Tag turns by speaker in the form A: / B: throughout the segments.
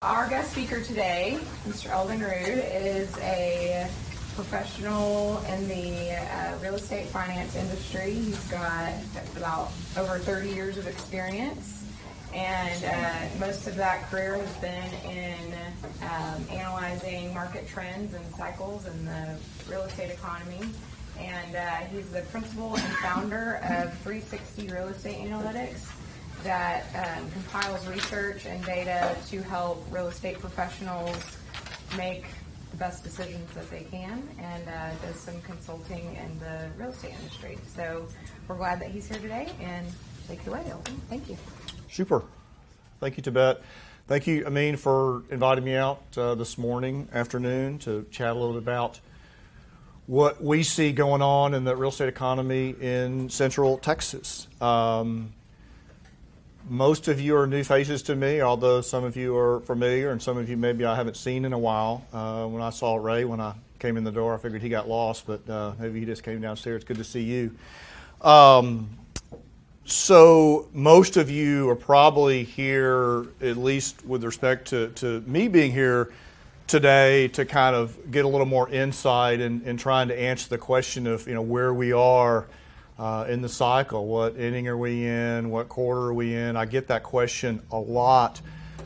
A: Our guest speaker today, Mr. Eldon Rude, is a professional in the real estate finance industry. He's got about over 30 years of experience, and most of that career has been in analyzing market trends and cycles in the real estate economy. And he's the principal and founder of 360 Real Estate Analytics that compiles research and data to help real estate professionals make the best decisions that they can, and does some consulting in the real estate industry. So we're glad that he's here today, and take it away, Eldon. Thank you.
B: Super. Thank you, Tibet. Thank you, Amin, for inviting me out this afternoon to chat a little bit about what we see going on in the real estate economy in Central Texas. Most of you are new faces to me, although some of you are familiar and some of you maybe I haven't seen in a while. When I saw Ray when I came in the door, I figured he got lost, but maybe he just came downstairs. Good to see you. So most of you are probably here, at least with respect to me being here today, to kind of get a little more insight in trying to answer the question of where we are in the cycle. What inning are we in? What quarter are we in? I get that question a lot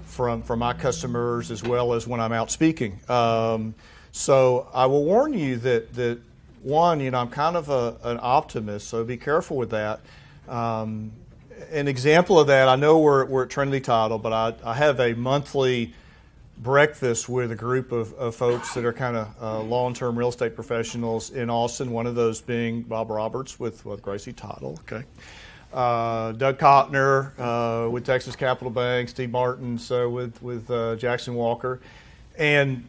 B: from my customers as well as when I'm out speaking. So I will warn you that one, I'm kind of an optimist, so be careful with that. An example of that, I know we're at Trinity Title, but I have a monthly breakfast with a group of folks that are kind of long-term real estate professionals in Austin, one of those being Bob Roberts with Gracie Title, okay. Doug Kottner with Texas Capital Bank, Steve Martin with Jackson Walker. And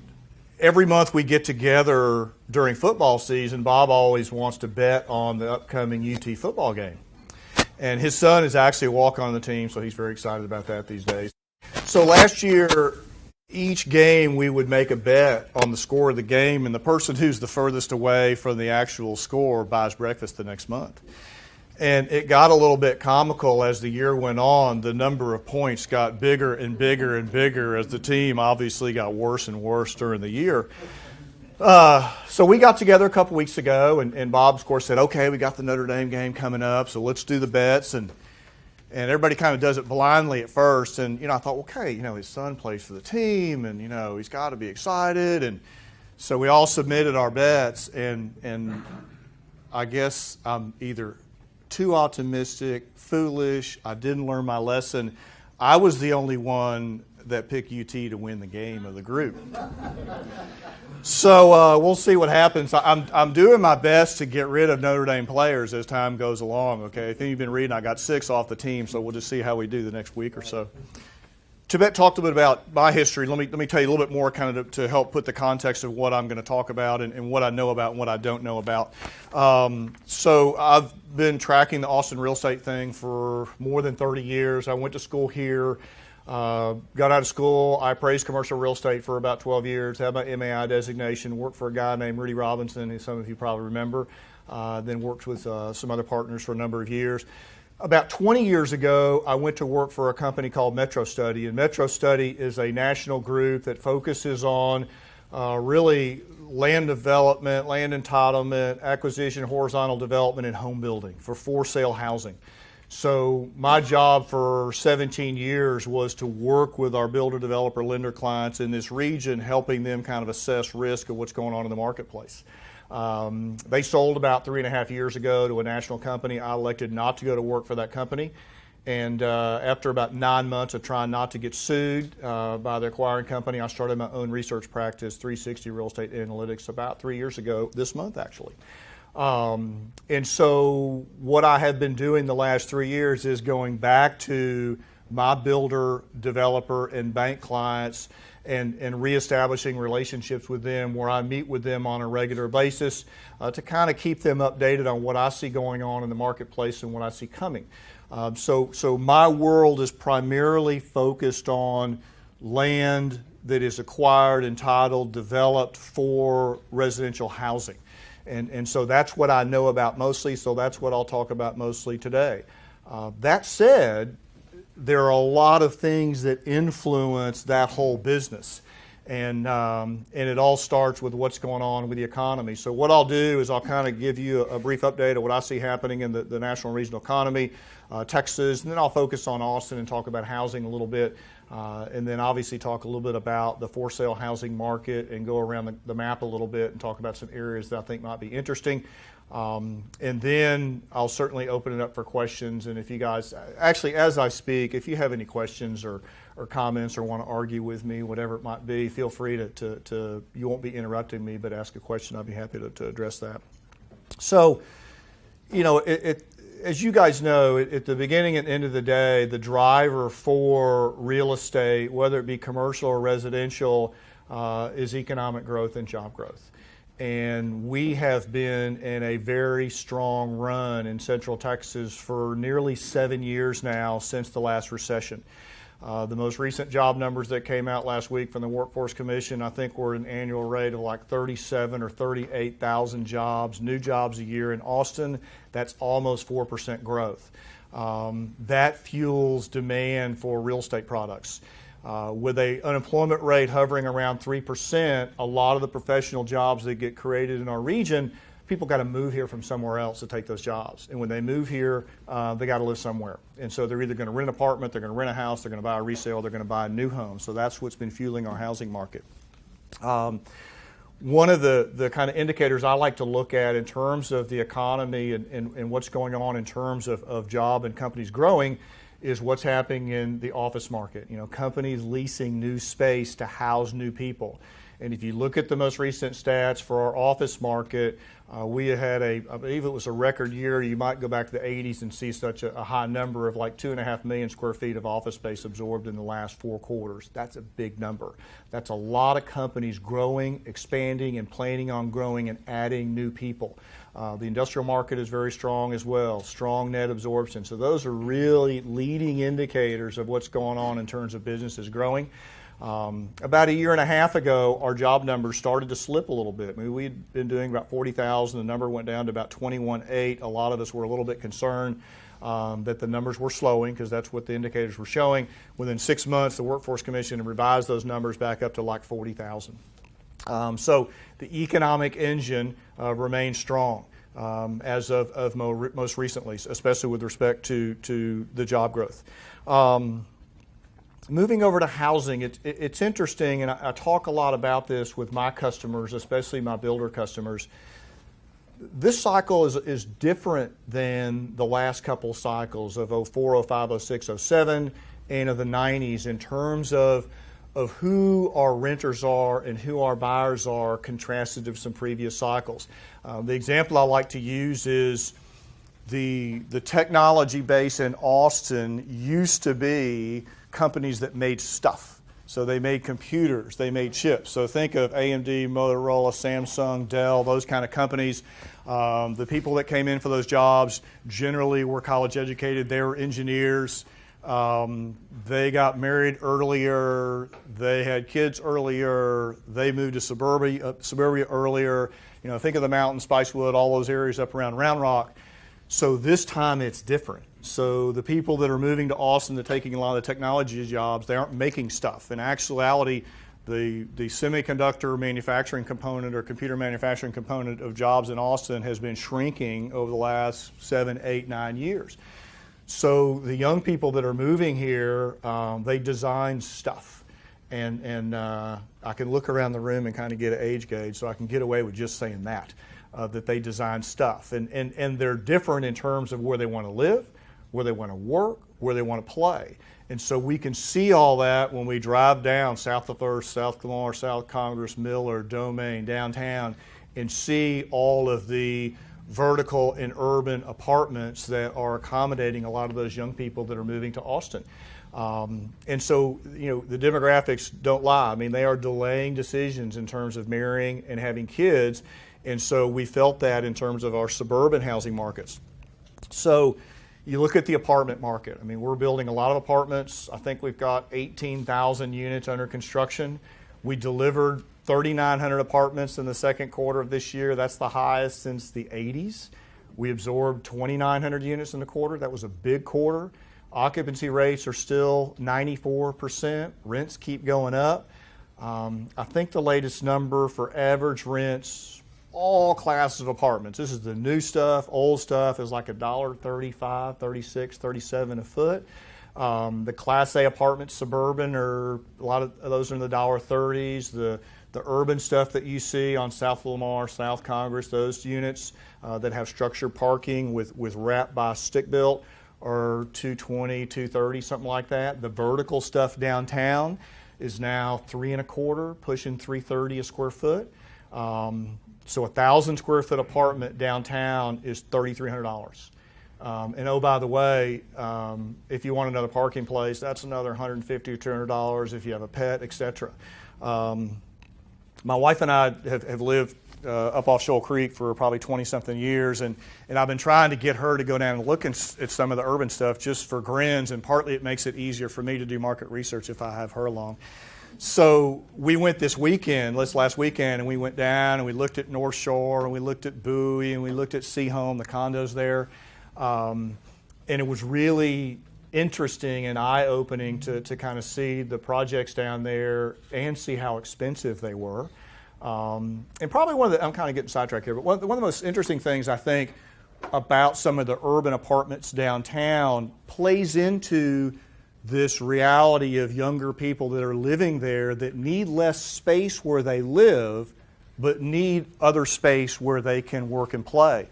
B: every month we get together during football season. Bob always wants to bet on the upcoming UT football game. And his son is actually a walk-on on the team, so he's very excited about that these days. So last year, each game we would make a bet on the score of the game, and the person who's the furthest away from the actual score buys breakfast the next month. And it got a little bit comical as the year went on. The number of points got bigger and bigger and bigger as the team obviously got worse and worse during the year. So we got together a couple weeks ago, and Bob, of course, said, okay, we got the Notre Dame game coming up, so let's do the bets. And everybody kind of does it blindly at first. And, I thought, okay, his son plays for the team, and, he's got to be excited. And so we all submitted our bets, and I guess I'm either too optimistic, foolish, I didn't learn my lesson. I was the only one that picked UT to win the game of the group. So we'll see what happens. I'm doing my best to get rid of Notre Dame players as time goes along. Okay, if you've been reading, I got 6 off the team, so we'll just see how we do the next week or so. Tibet talked a bit about my history. Let me tell you a little bit more kind of to help put the context of what I'm going to talk about and what I know about and what I don't know about. So I've been tracking the Austin real estate thing for more than 30 years. I went to school here. Got out of school. I appraised commercial real estate for about 12 years, had my MAI designation, worked for a guy named Rudy Robinson, who some of you probably remember, then worked with some other partners for a number of years. About 20 years ago, I went to work for a company called Metro Study, and Metro Study is a national group that focuses on really land development, land entitlement, acquisition, horizontal development, and home building for sale housing. So my job for 17 years was to work with our builder, developer, lender clients in this region, helping them kind of assess risk of what's going on in the marketplace. They sold about 3.5 years ago to a national company. I elected not to go to work for that company. And after about 9 months of trying not to get sued by the acquiring company, I started my own research practice, 360 Real Estate Analytics, about 3 years ago, this month actually. And so what I have been doing the last 3 years is going back to my builder, developer, and bank clients and reestablishing relationships with them where I meet with them on a regular basis to kind of keep them updated on what I see going on in the marketplace and what I see coming. So my world is primarily focused on land that is acquired, entitled, developed for residential housing. And so that's what I know about mostly, so that's what I'll talk about mostly today. That said, there are a lot of things that influence that whole business. And it all starts with what's going on with the economy. So what I'll do is I'll kind of give you a brief update of what I see happening in the national and regional economy, Texas, and then I'll focus on Austin and talk about housing a little bit, and then obviously talk a little bit about the for sale housing market and go around the map a little bit and talk about some areas that I think might be interesting. And then I'll certainly open it up for questions. And if you guys, actually, as I speak, if you have any questions or comments or want to argue with me, whatever it might be, feel free to you won't be interrupting me, but ask a question. I'll be happy to address that. So, you know, as you guys know, at the beginning and end of the day, the driver for real estate, whether it be commercial or residential, is economic growth and job growth. And we have been in a very strong run in Central Texas for nearly 7 years now since the last recession. The most recent job numbers that came out last week from the Workforce Commission, I think we're at an annual rate of like 37 or 38,000 jobs, new jobs a year in Austin. That's almost 4% growth. That fuels demand for real estate products. With an unemployment rate hovering around 3%, a lot of the professional jobs that get created in our region, people got to move here from somewhere else to take those jobs. And when they move here, they got to live somewhere. And so they're either going to rent an apartment, they're going to rent a house, they're going to buy a resale, they're going to buy a new home. So that's what's been fueling our housing market. One of the kind of indicators I like to look at in terms of the economy and what's going on in terms of job and companies growing is what's happening in the office market. You know, companies leasing new space to house new people. And if you look at the most recent stats for our office market, we had I believe it was a record year. You might go back to the 80s and see such a high number of like 2.5 million square feet of office space absorbed in the last 4 quarters. That's a big number. That's a lot of companies growing, expanding, and planning on growing and adding new people. The industrial market is very strong as well, strong net absorption. So those are really leading indicators of what's going on in terms of businesses growing. About a year and a half ago, our job numbers started to slip a little bit. I mean, we'd been doing about 40,000. The number went down to about 21.8. A lot of us were a little bit concerned that the numbers were slowing because that's what the indicators were showing. Within 6 months, the Workforce Commission revised those numbers back up to like 40,000. So the economic engine remains strong as of most recently, especially with respect to the job growth. Moving over to housing, it's interesting, and I talk a lot about this with my customers, especially my builder customers. This cycle is different than the last couple cycles of 04, 05, 06, 07, and of the 90s in terms of who our renters are and who our buyers are contrasted to some previous cycles. The example I like to use is the technology base in Austin used to be companies that made stuff. So they made computers, they made chips. So think of AMD, Motorola, Samsung, Dell, those kind of companies. The people that came in for those jobs generally were college educated. They were engineers. They got married earlier. They had kids earlier. They moved to suburbia earlier. You know, think of the mountains, Spicewood, all those areas up around Round Rock. So this time it's different. So the people that are moving to Austin, they're taking a lot of the technology jobs, they aren't making stuff. In actuality, the semiconductor manufacturing component or computer manufacturing component of jobs in Austin has been shrinking over the last 7, 8, 9 years. So the young people that are moving here, they design stuff. And I can look around the room and kind of get an age gauge, so I can get away with just saying that they design stuff. And they're different in terms of where they want to live, where they want to work, where they want to play. And so we can see all that when we drive down South of First, South Lamar, South Congress, Miller, Domain, downtown, and see all of the vertical and urban apartments that are accommodating a lot of those young people that are moving to Austin. And so, you know, the demographics don't lie. I mean, they are delaying decisions in terms of marrying and having kids. And so we felt that in terms of our suburban housing markets. So you look at the apartment market. I mean, we're building a lot of apartments. I think we've got 18,000 units under construction. We delivered 3,900 apartments in the second quarter of this year. That's the highest since the 80s. We absorbed 2,900 units in the quarter. That was a big quarter. Occupancy rates are still 94%. Rents keep going up. I think the latest number for average rents, all classes of apartments, this is the new stuff, old stuff, is like $1.35, 36, 37 a foot. The Class A apartments, suburban, a lot of those are in the $1.30s. The urban stuff that you see on South Lamar, South Congress, those units that have structured parking with wrap by stick built are $220, $230, something like that. The vertical stuff downtown is now $3.25, pushing $330 a square foot. So a 1,000 square foot apartment downtown is $3,300. And oh, by the way, if you want another parking place, that's another $150 or $200 if you have a pet, etc. My wife and I have lived up off Shoal Creek for probably 20-something years, and I've been trying to get her to go down and look at some of the urban stuff just for grins, and partly it makes it easier for me to do market research if I have her along. So we went this last weekend, and we went down and we looked at North Shore, and we looked at Bowie, and we looked at Seahome, the condos there. And it was really interesting and eye-opening to kind of see the projects down there and see how expensive they were. And probably I'm kind of getting sidetracked here, but one of the most interesting things I think about some of the urban apartments downtown plays into this reality of younger people that are living there that need less space where they live, but need other space where they can work and play.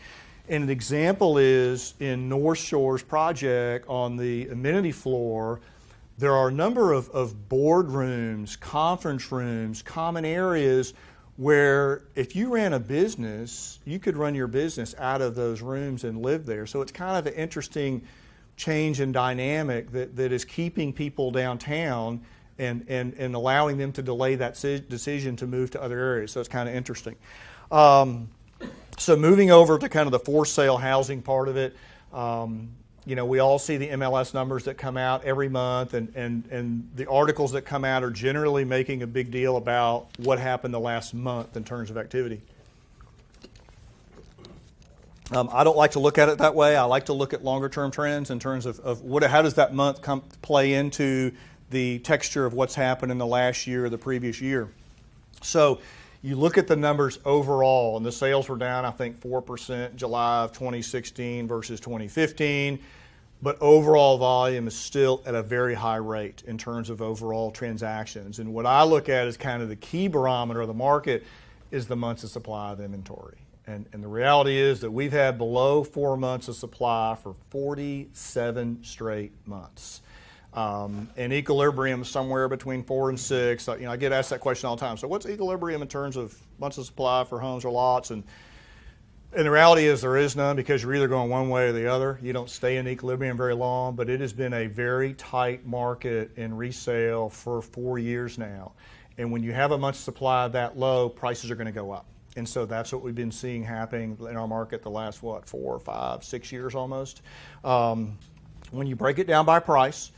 B: And an example is in North Shore's project on the amenity floor, there are a number of boardrooms, conference rooms, common areas where if you ran a business, you could run your business out of those rooms and live there. So it's kind of an interesting change in dynamic that is keeping people downtown and allowing them to delay that decision to move to other areas. So it's kind of interesting. So moving over to kind of the for sale housing part of it, we all see the MLS numbers that come out every month, and the articles that come out are generally making a big deal about what happened the last month in terms of activity. I don't like to look at it that way. I like to look at longer term trends in terms of how does that month play into the texture of what's happened in the last year or the previous year. So you look at the numbers overall, and the sales were down, I think, 4% July of 2016 versus 2015, but overall volume is still at a very high rate in terms of overall transactions. And what I look at as kind of the key barometer of the market is the months of supply of inventory. And the reality is that we've had below 4 months of supply for 47 straight months. And equilibrium somewhere between 4 and 6. I get asked that question all the time. So what's equilibrium in terms of months of supply for homes or lots? And the reality is there is none, because you're either going one way or the other. You don't stay in equilibrium very long, but it has been a very tight market in resale for 4 years now. And when you have a month supply that low, prices are going to go up. And so that's what we've been seeing happening in our market the last, 4, 5, 6 years almost. When you break it down by price,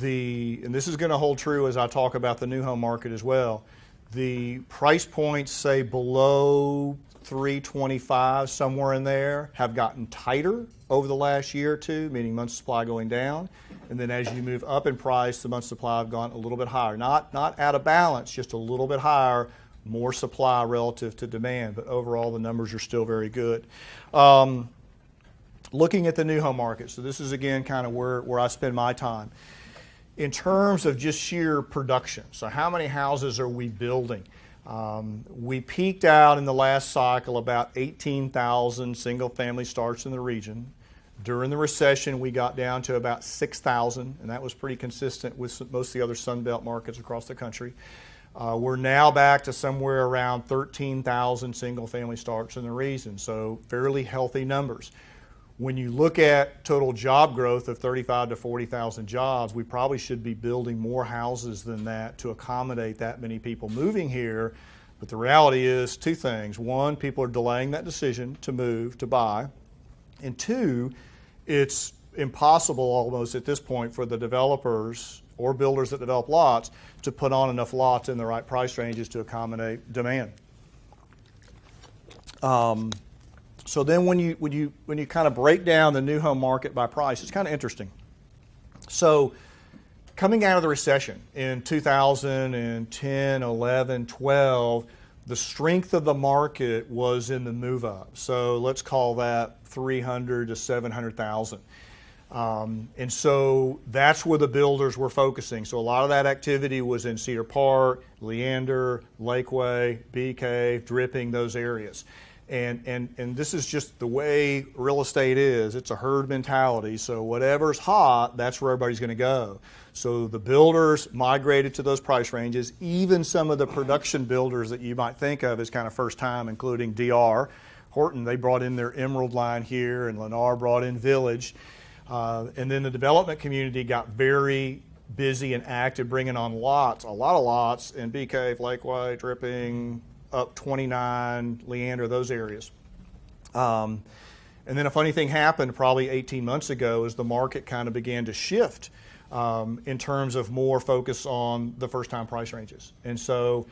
B: and this is going to hold true as I talk about the new home market as well, the price points, say below $325, somewhere in there, have gotten tighter over the last year or two, meaning months supply going down. And then as you move up in price, the months supply have gone a little bit higher. Not out of balance, just a little bit higher, more supply relative to demand. But overall, the numbers are still very good. Looking at the new home market, so this is again kind of where I spend my time. In terms of just sheer production, so how many houses are we building? We peaked out in the last cycle about 18,000 single-family starts in the region. During the recession, we got down to about 6,000, and that was pretty consistent with most of the other Sun Belt markets across the country. We're now back to somewhere around 13,000 single-family starts in the region, so fairly healthy numbers. When you look at total job growth of 35 to 40,000 jobs, we probably should be building more houses than that to accommodate that many people moving here. But the reality is two things. One, people are delaying that decision to move, to buy. And two, it's impossible almost at this point for the developers or builders that develop lots to put on enough lots in the right price ranges to accommodate demand. So then when you kind of break down the new home market by price, it's kind of interesting. So coming out of the recession in 2010, 11, 12, the strength of the market was in the move up. So let's call that 300 to 700,000. And so that's where the builders were focusing. So a lot of that activity was in Cedar Park, Leander, Lakeway, Bee Cave, Dripping, those areas. And this is just the way real estate is. It's a herd mentality. So whatever's hot, that's where everybody's going to go. So the builders migrated to those price ranges. Even some of the production builders that you might think of as kind of first time, including DR, Horton, they brought in their Emerald line here, and Lennar brought in Village. And then the development community got very busy and active, bringing on lots, a lot of lots in Bee Cave, Lakeway, Dripping, up 29, Leander, those areas. And then a funny thing happened probably 18 months ago as the market kind of began to shift in terms of more focus on the first-time price ranges. And so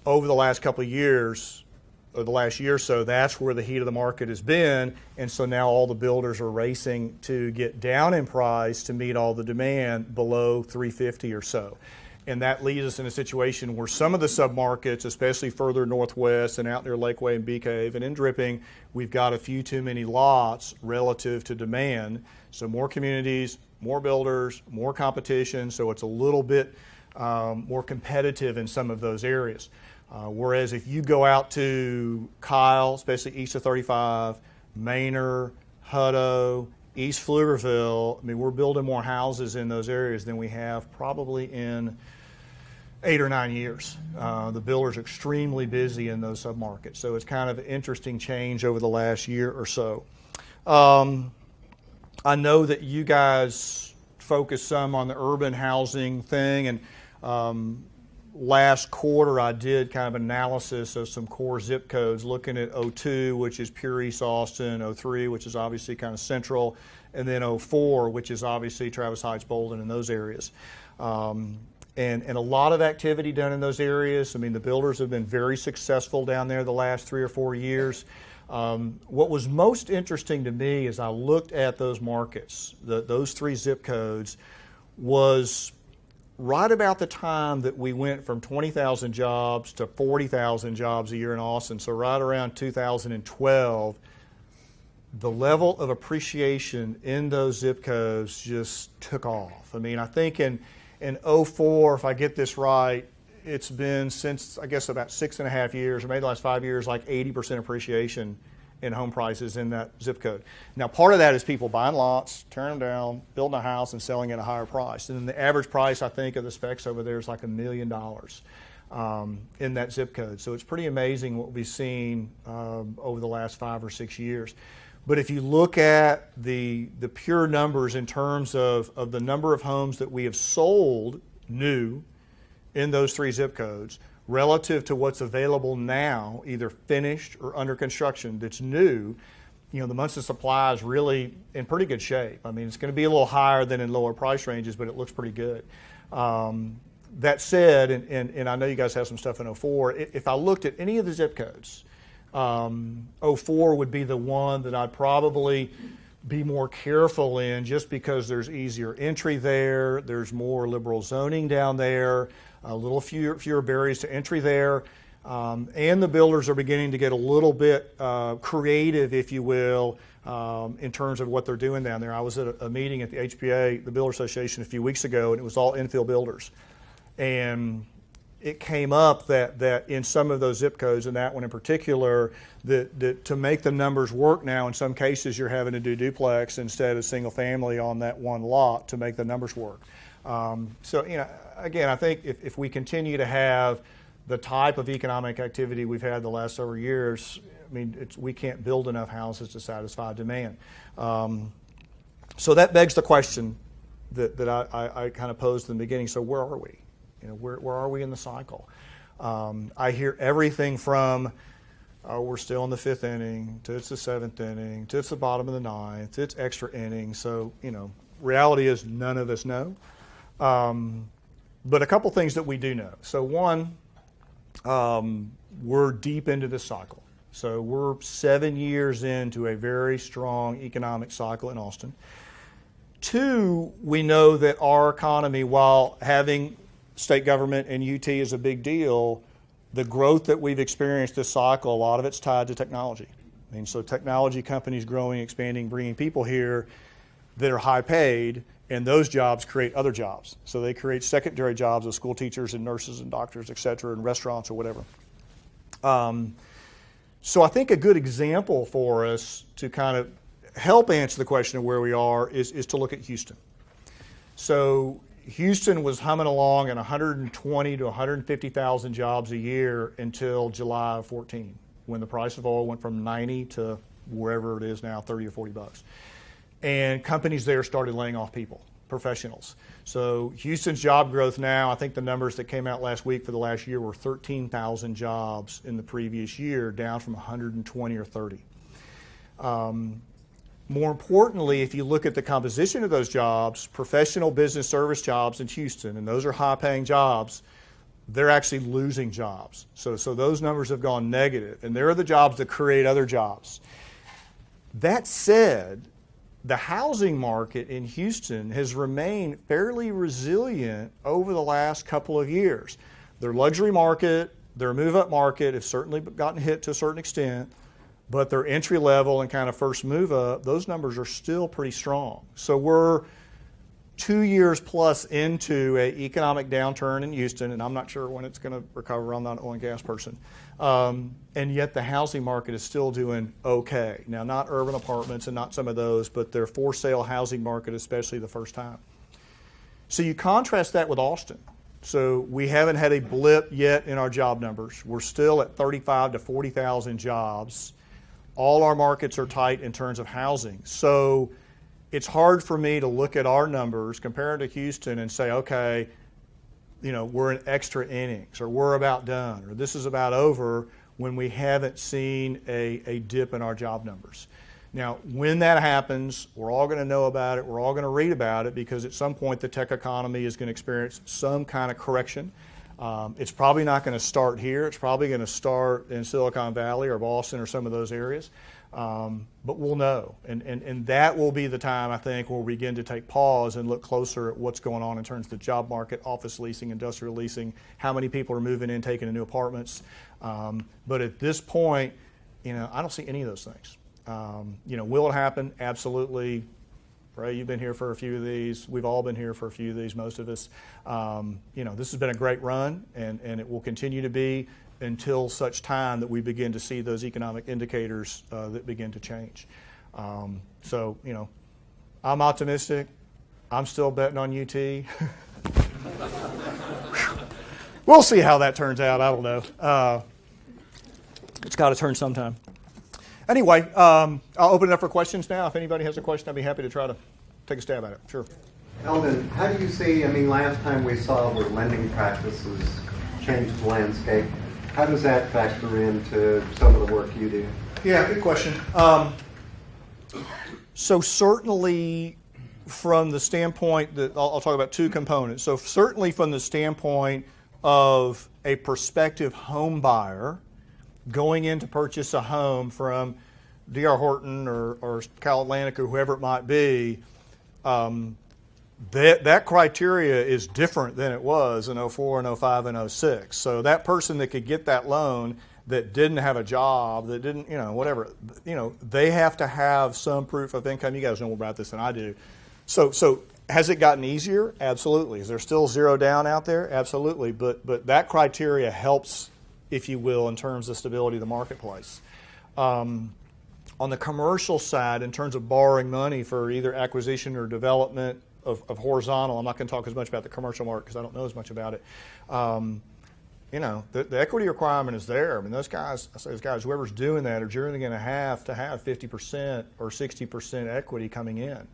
B: over the last couple of years, or the last year or so, that's where the heat of the market has been. And so now all the builders are racing to get down in price to meet all the demand below 350 or so. And that leaves us in a situation where some of the submarkets, especially further northwest and out near Lakeway and Bee Cave and in Dripping, we've got a few too many lots relative to demand. So more communities, more builders, more competition. So it's a little bit more competitive in some of those areas. Whereas if you go out to Kyle, especially east of 35, Manor, Hutto, East Pflugerville, I mean, we're building more houses in those areas than we have probably in 8 or 9 years. The builders are extremely busy in those submarkets. So it's kind of an interesting change over the last year or so. I know that you guys focus some on the urban housing thing, and last quarter I did kind of analysis of some core zip codes, looking at 02, which is pure East Austin, 03, which is obviously kind of central, and then 04, which is obviously Travis Heights, Bolden, and those areas. And a lot of activity done in those areas. I mean, the builders have been very successful down there the last 3 or 4 years. What was most interesting to me as I looked at those markets, those 3 zip codes, was right about the time that we went from 20,000 jobs to 40,000 jobs a year in Austin. So right around 2012, the level of appreciation in those zip codes just took off. I mean, I think in 04, if I get this right, it's been since, I guess, about 6.5 years, or maybe the last 5 years, like 80% appreciation in home prices in that zip code. Now, part of that is people buying lots, tearing them down, building a house, and selling at a higher price. And then the average price, I think, of the specs over there is like $1 million in that zip code. So it's pretty amazing what we've seen over the last 5 or 6 years. But if you look at the pure numbers in terms of the number of homes that we have sold new in those 3 zip codes relative to what's available now, either finished or under construction that's new, you know, the months of supply is really in pretty good shape. I mean, it's going to be a little higher than in lower price ranges, but it looks pretty good. That said, and I know you guys have some stuff in 04, if I looked at any of the zip codes, 04 would be the one that I'd probably be more careful in, just because there's easier entry there, there's more liberal zoning down there, a little fewer barriers to entry there, and the builders are beginning to get a little bit creative, if you will, in terms of what they're doing down there. I was at a meeting at the HPA, the Builder Association, a few weeks ago, and it was all infill builders. And it came up that in some of those zip codes, and that one in particular, that to make the numbers work now, in some cases you're having to do duplex instead of single family on that one lot to make the numbers work. So, you know, again, I think if we continue to have the type of economic activity we've had the last several years, I mean, we can't build enough houses to satisfy demand. So that begs the question that I kind of posed in the beginning. So where are we? You know, where are we in the cycle? I hear everything from we're still in the 5th inning, to it's the 7th inning, to it's the bottom of the 9th, to it's extra innings. So, you know, reality is none of us know. But a couple things that we do know. So one, we're deep into this cycle. So we're 7 years into a very strong economic cycle in Austin. Two, we know that our economy, while having state government and UT is a big deal, the growth that we've experienced this cycle, a lot of it's tied to technology. I mean, so technology companies growing, expanding, bringing people here that are high paid, and those jobs create other jobs. So they create secondary jobs of school teachers and nurses and doctors, et cetera, and restaurants or whatever. So I think a good example for us to kind of help answer the question of where we are is to look at Houston. So Houston was humming along at 120 to 150,000 jobs a year until July of 14, when the price of oil went from 90 to wherever it is now, 30 or 40 bucks. And companies there started laying off people, professionals. So Houston's job growth now, I think the numbers that came out last week for the last year were 13,000 jobs in the previous year, down from 120 or 30. More importantly, if you look at the composition of those jobs, professional business service jobs in Houston, and those are high-paying jobs, they're actually losing jobs. So those numbers have gone negative, and they're the jobs that create other jobs. That said, the housing market in Houston has remained fairly resilient over the last couple of years. Their luxury market, their move-up market have certainly gotten hit to a certain extent, but their entry level and kind of first move up, those numbers are still pretty strong. So we're 2 years plus into an economic downturn in Houston, and I'm not sure when it's going to recover. I'm not an oil and gas person. And yet the housing market is still doing okay. Now, not urban apartments and not some of those, but their for-sale housing market, especially the first time. So you contrast that with Austin. So we haven't had a blip yet in our job numbers. We're still at 35 to 40,000 jobs. All our markets are tight in terms of housing. So it's hard for me to look at our numbers compared to Houston and say, okay, we're in extra innings, or we're about done, or this is about over, when we haven't seen a dip in our job numbers. Now, when that happens, we're all going to know about it. We're all going to read about it, because at some point the tech economy is going to experience some kind of correction. It's probably not going to start here. It's probably going to start in Silicon Valley or Boston or some of those areas. But we'll know. And that will be the time, I think, where we begin to take pause and look closer at what's going on in terms of the job market, office leasing, industrial leasing, how many people are moving in, taking in new apartments. But at this point, I don't see any of those things. Will it happen? Absolutely. Ray, you've been here for a few of these. We've all been here for a few of these, most of us. This has been a great run, and it will continue to be until such time that we begin to see those economic indicators that begin to change. I'm optimistic. I'm still betting on UT. We'll see how that turns out. I don't know. It's got to turn sometime. Anyway, I'll open it up for questions now. If anybody has a question, I'd be happy to try to take a stab at it. Sure.
C: Eldon, how do you see, last time we saw where lending practices changed the landscape, how does that factor into some of the work you do?
B: Yeah, good question. So certainly from the standpoint that, I'll talk about two components. So certainly from the standpoint of a prospective home buyer going in to purchase a home from D.R. Horton or Cal Atlantic or whoever it might be, that criteria is different than it was in 04 and 05 and 06. So that person that could get that loan that didn't have a job, that didn't, whatever, they have to have some proof of income. You guys know more about this than I do. So has it gotten easier? Absolutely. Is there still zero down out there? Absolutely. But that criteria helps, if you will, in terms of stability of the marketplace. On the commercial side, in terms of borrowing money for either acquisition or development of horizontal, I'm not going to talk as much about the commercial market because I don't know as much about it. The equity requirement is there. Those guys, whoever's doing that are generally going to have 50% or 60% equity coming in.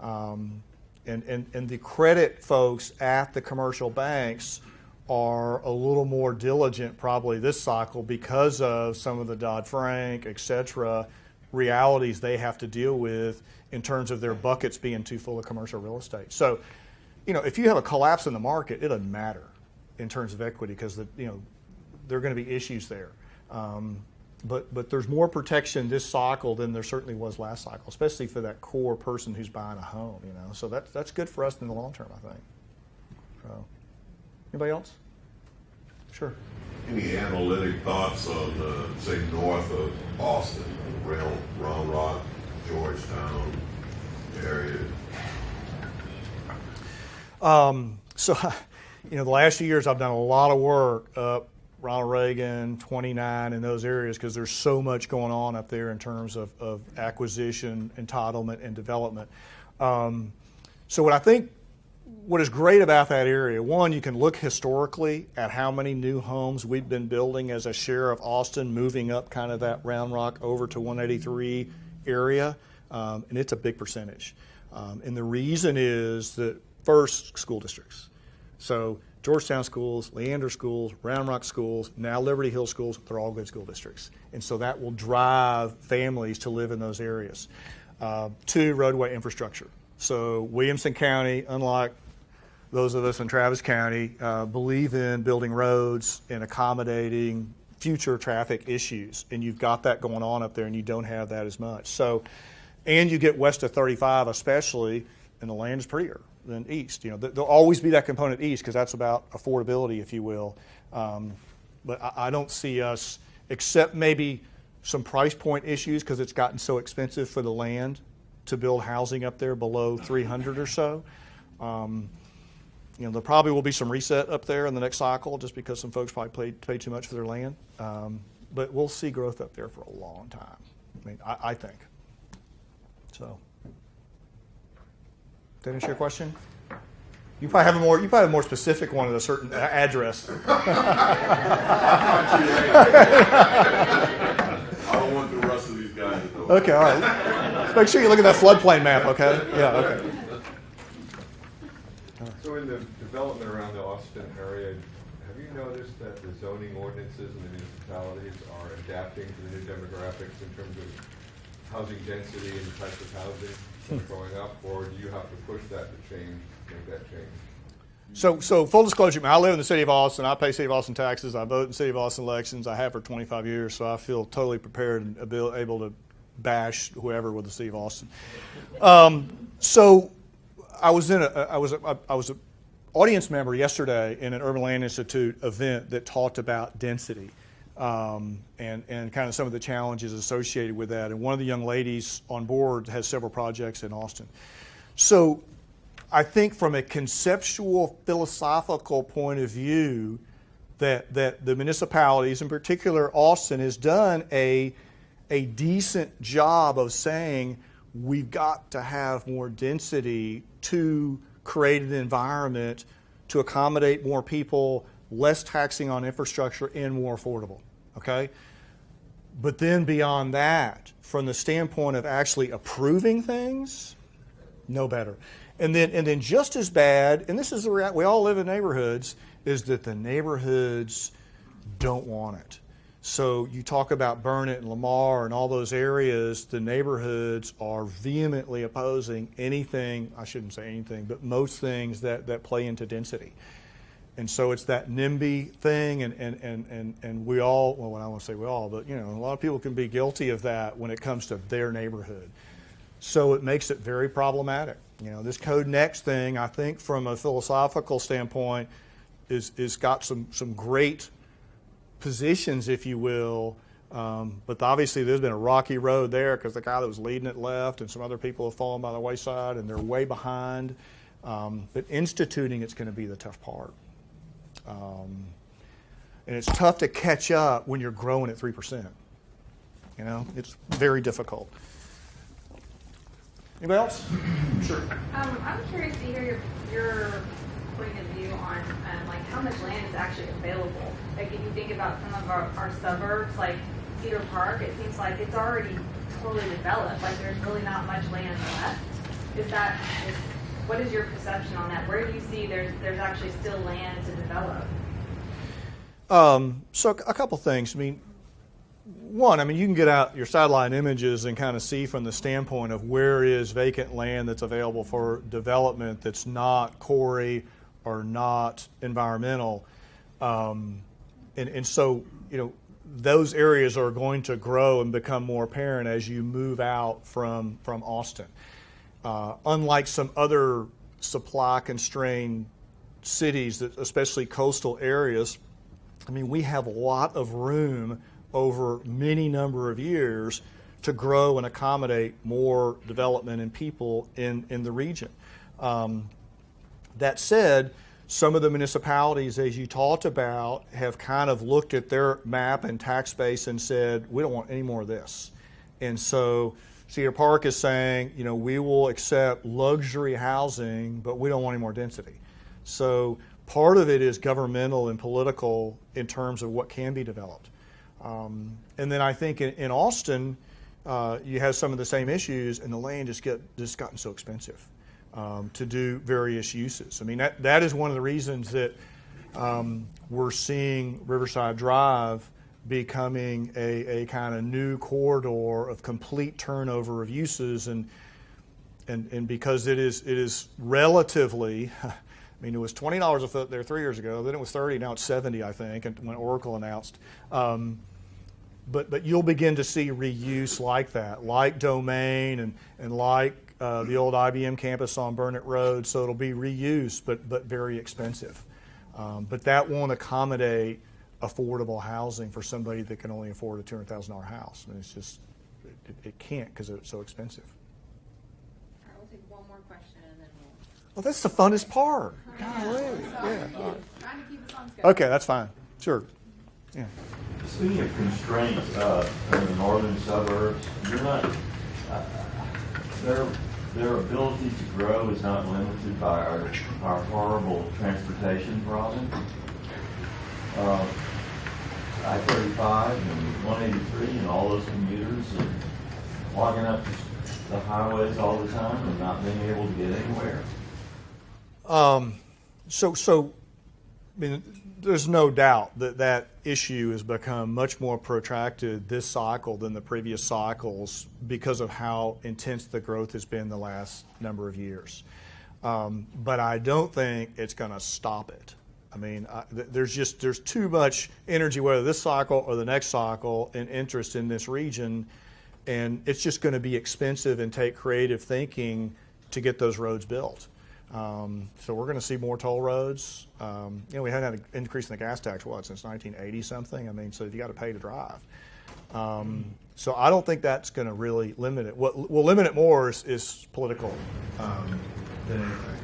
B: And the credit folks at the commercial banks are a little more diligent probably this cycle because of some of the Dodd-Frank, et cetera, realities they have to deal with in terms of their buckets being too full of commercial real estate. So, if you have a collapse in the market, it doesn't matter in terms of equity because there are going to be issues there. but there's more protection this cycle than there certainly was last cycle, especially for that core person who's buying a home. So that's good for us in the long term, I think. So, anybody else? Sure.
D: Any analytic thoughts on, say, north of Austin, Round Rock, Georgetown area?
B: So, the last few years I've done a lot of work up Ronald Reagan, 29, in those areas because there's so much going on up there in terms of acquisition, entitlement, and development. So what is great about that area, one, you can look historically at how many new homes we've been building as a share of Austin, moving up kind of that Round Rock over to 183 area, and it's a big percentage. And the reason is that, first, school districts. So Georgetown schools, Leander schools, Round Rock schools, now Liberty Hill schools, they're all good school districts. And so that will drive families to live in those areas. Two, roadway infrastructure. So Williamson County, unlike those of us in Travis County, believe in building roads and accommodating future traffic issues. And you've got that going on up there, and you don't have that as much. So, and you get west of 35 especially, and the land is prettier than east. There'll always be that component east because that's about affordability, if you will. But I don't see us, except maybe some price point issues because it's gotten so expensive for the land to build housing up there below 300 or so. There probably will be some reset up there in the next cycle just because some folks probably paid too much for their land. But we'll see growth up there for a long time. I think. So. Did I answer your question? You probably have a more specific one at a certain address.
D: I don't want the rest of these guys to know.
B: Okay, all right. Let's make sure you look at that floodplain map, okay? Yeah, okay.
E: So in the development around the Austin area, have you noticed that the zoning ordinances in the municipalities are adapting to the new demographics in terms of housing density and the types of housing that are going up, or do you have to push that to make that change?
B: So full disclosure, I live in the city of Austin. I pay city of Austin taxes. I vote in city of Austin elections. I have for 25 years, so I feel totally prepared and able to bash whoever with the city of Austin. So I was an audience member yesterday in an Urban Land Institute event that talked about density. And kind of some of the challenges associated with that. And one of the young ladies on board has several projects in Austin. So I think from a conceptual, philosophical point of view, that the municipalities, in particular Austin, has done a decent job of saying we've got to have more density to create an environment to accommodate more people, less taxing on infrastructure, and more affordable. Okay? But then beyond that, from the standpoint of actually approving things, no better. And then just as bad, and this is the reality, we all live in neighborhoods, is that the neighborhoods don't want it. So you talk about Burnett and Lamar and all those areas, the neighborhoods are vehemently opposing anything, I shouldn't say anything, but most things that play into density. And so it's that NIMBY thing, and we all, well, I don't want to say we all, but a lot of people can be guilty of that when it comes to their neighborhood. So it makes it very problematic. This Code Next thing, I think from a philosophical standpoint, is got some great positions, if you will, but obviously there's been a rocky road there because the guy that was leading it left and some other people have fallen by the wayside and they're way behind. But instituting it's going to be the tough part. And it's tough to catch up when you're growing at 3%. It's very difficult. Anybody else? Sure.
F: I'm curious to hear your point of view on like how much land is actually available. Like if you think about some of our suburbs, like Cedar Park, it seems like it's already totally developed. Like there's really not much land left. What is your perception on that? Where do you see there's actually still land to develop?
B: So a couple things. One, you can get out your satellite images and kind of see from the standpoint of where is vacant land that's available for development that's not quarry or not environmental. And so, those areas are going to grow and become more apparent as you move out from Austin. Unlike some other supply-constrained cities, that, especially coastal areas, I mean, we have a lot of room over many number of years to grow and accommodate more development and people in the region. That said, some of the municipalities, as you talked about, have kind of looked at their map and tax base and said, we don't want any more of this. And so Cedar Park is saying, you know, we will accept luxury housing, but we don't want any more density. So part of it is governmental and political in terms of what can be developed. And then I think in Austin, you have some of the same issues, and the land just gotten so expensive to do various uses. I mean, that is one of the reasons that we're seeing Riverside Drive becoming a kind of new corridor of complete turnover of uses, and because it is relatively, I mean, it was $20 a foot there 3 years ago, then it was $30, now it's $70, I think, and when Oracle announced. But you'll begin to see reuse like that, like Domain and like the old IBM campus on Burnett Road. So it'll be reused, but very expensive. But that won't accommodate affordable housing for somebody that can only afford a $200,000 house. I mean, it's just, it can't because it's so expensive.
G: All right, we'll take one more question and then we'll.
B: Well, that's the funnest part. Golly.
G: Sorry.
B: Yeah.
G: Trying to keep us on schedule.
B: Okay, that's fine. Sure. Yeah.
H: Speaking of constraints in the northern suburbs, you're not, their ability to grow is not limited by our horrible transportation problem. I-35 and 183 and all those commuters and logging up the highways all the time and not being able to get anywhere.
B: So, I mean, there's no doubt that issue has become much more protracted this cycle than the previous cycles because of how intense the growth has been the last number of years. But I don't think it's going to stop it. I mean, there's too much energy, whether this cycle or the next cycle, and interest in this region, and it's just going to be expensive and take creative thinking to get those roads built. So we're going to see more toll roads. We haven't had an increase in the gas tax, since 1980 something? I mean, so you got to pay to drive. So I don't think that's going to really limit it. What will limit it more is political than anything.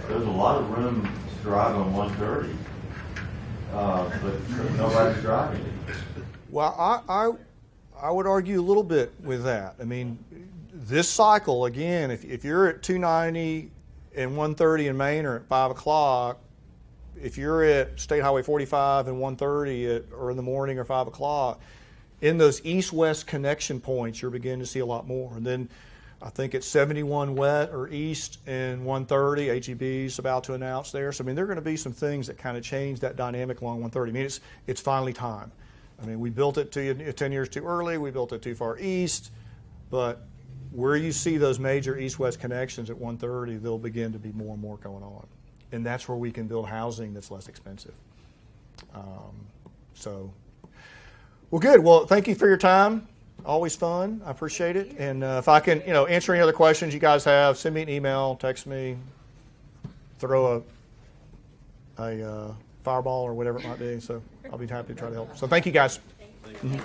H: There's a lot of room to drive on 130, but nobody's driving it.
B: Well, I would argue a little bit with that. I mean, this cycle, again, if you're at 290 and 130 in Maine or at 5 o'clock, if you're at State Highway 45 and 130 or in the morning or 5 o'clock, in those east-west connection points, you're beginning to see a lot more. And then I think it's 71 west or east and 130, HEB's about to announce there. So, I mean, there are going to be some things that kind of change that dynamic along 130. I mean, it's finally time. I mean, we built it 10 years too early. We built it too far east. But where you see those major east-west connections at 130, there'll begin to be more and more going on. And that's where we can build housing that's less expensive. Well, good. Well, thank you for your time. Always fun. I appreciate it. And if I can, answer any other questions you guys have, send me an email, text me, throw a fireball or whatever it might be. So I'll be happy to try to help. So thank you, guys.
G: Thank you.